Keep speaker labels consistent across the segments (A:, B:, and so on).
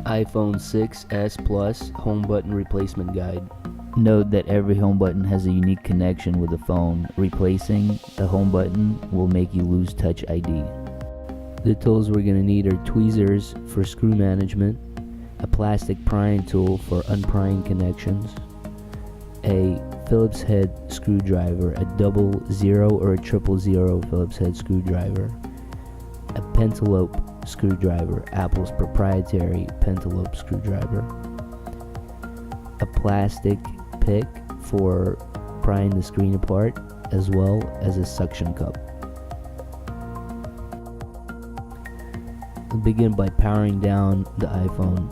A: iPhone 6s Plus home button replacement guide.
B: Note that every home button has a unique connection with the phone. Replacing the home button will make you lose Touch ID.
A: The tools we're going to need are tweezers for screw management, a plastic prying tool for unprying connections, a Phillips head screwdriver, a 00 or a 000 Phillips head screwdriver, a pentalope screwdriver, Apple's proprietary pentalope screwdriver, a plastic pick for prying the screen apart, as well as a suction cup. We'll begin by powering down the iPhone.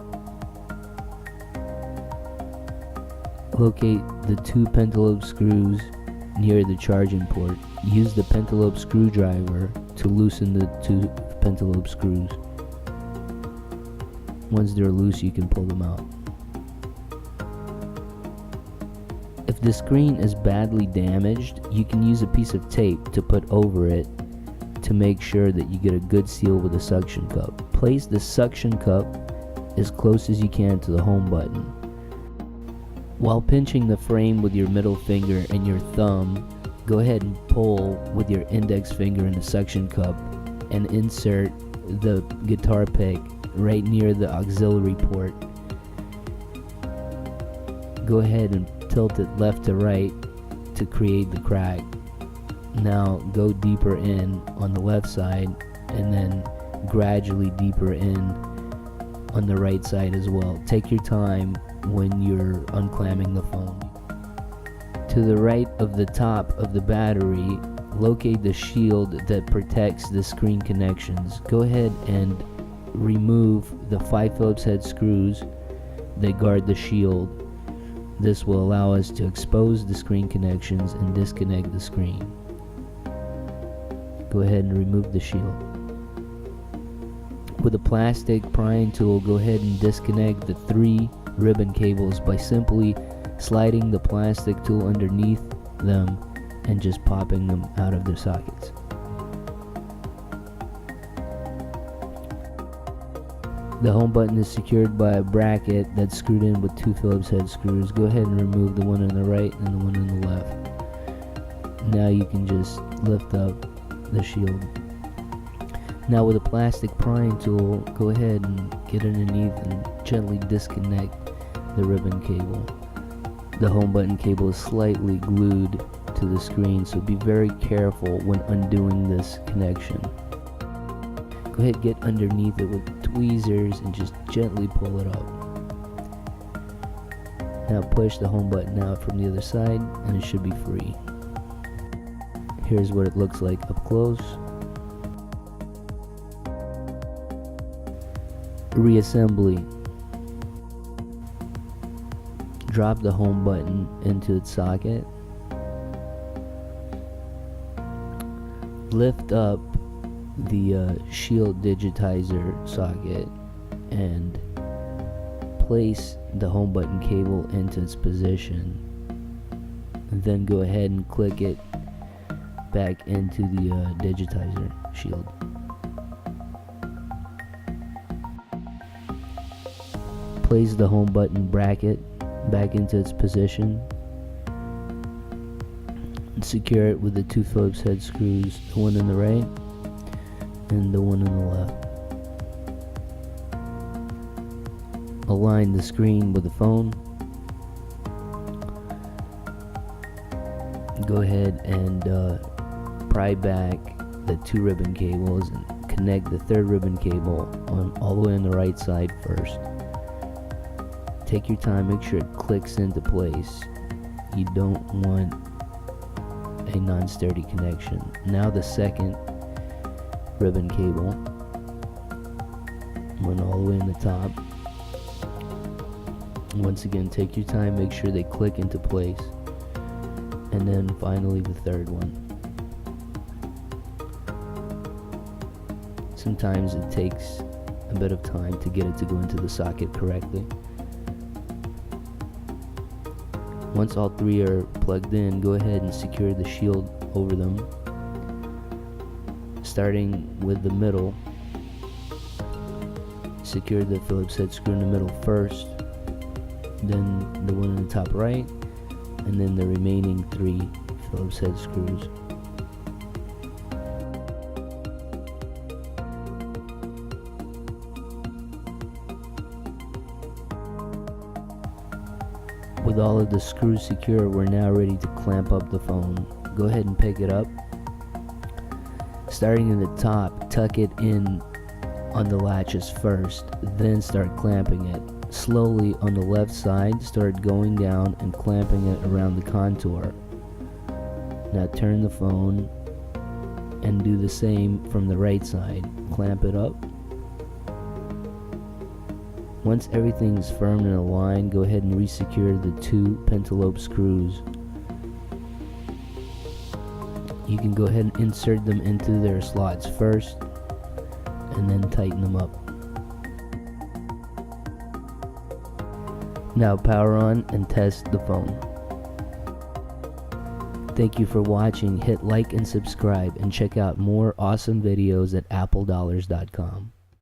A: Locate the two pentalobe screws near the charging port. Use the pentalobe screwdriver to loosen the two pentalobe screws. Once they're loose, you can pull them out. If the screen is badly damaged, you can use a piece of tape to put over it to make sure that you get a good seal with a suction cup. Place the suction cup as close as you can to the home button. While pinching the frame with your middle finger and your thumb, go ahead and pull with your index finger in the suction cup and insert the guitar pick right near the auxiliary port. Go ahead and tilt it left to right to create the crack. Now go deeper in on the left side and then gradually deeper in on the right side as well. Take your time when you're unclamming the phone. To the right of the top of the battery, locate the shield that protects the screen connections. Go ahead and remove the 5 Phillips head screws that guard the shield. This will allow us to expose the screen connections and disconnect the screen. Go ahead and remove the shield. With a plastic prying tool, go ahead and disconnect the 3 ribbon cables by simply sliding the plastic tool underneath them and just popping them out of their sockets. The home button is secured by a bracket that's screwed in with 2 Phillips head screws. Go ahead and remove the one on the right and the one on the left. Now you can just lift up the shield. Now with a plastic prying tool, go ahead and get underneath and gently disconnect the ribbon cable. The home button cable is slightly glued to the screen, so be very careful when undoing this connection. Go ahead, get underneath it with tweezers and just gently pull it up. Now push the home button out from the other side and it should be free. Here's what it looks like up close. Reassembly. Drop the home button into its socket. Lift up the shield digitizer socket and place the home button cable into its position. And then go ahead and click it back into the digitizer shield. Place the home button bracket back into its position and secure it with the 2 Phillips head screws, the one on the right and the one on the left. Align the screen with the phone. Go ahead and pry back the 2 ribbon cables and connect the 3rd ribbon cable on all the way on the right side first. Take your time, make sure it clicks into place. You don't want a non-sturdy connection. Now the 2nd ribbon cable went all the way in the top. Once again, take your time, make sure they click into place. And then finally the 3rd one. Sometimes it takes a bit of time to get it to go into the socket correctly. Once all 3 are plugged in, go ahead and secure the shield over them, starting with the middle. Secure the Phillips head screw in the middle first, then the one in the top right, and then the remaining 3 Phillips head screws. With all of the screws secure, we're now ready to clamp up the phone. Go ahead and pick it up. Starting in the top, tuck it in on the latches first, then start clamping it. Slowly on the left side, start going down and clamping it around the contour. Now turn the phone and do the same from the right side. Clamp it up. Once everything is firm and aligned, go ahead and resecure the 2 pentalobe screws. You can go ahead and insert them into their slots first and then tighten them up. Now power on and test the phone. Thank you for watching. Hit like and subscribe and check out more awesome videos at appledollars.com.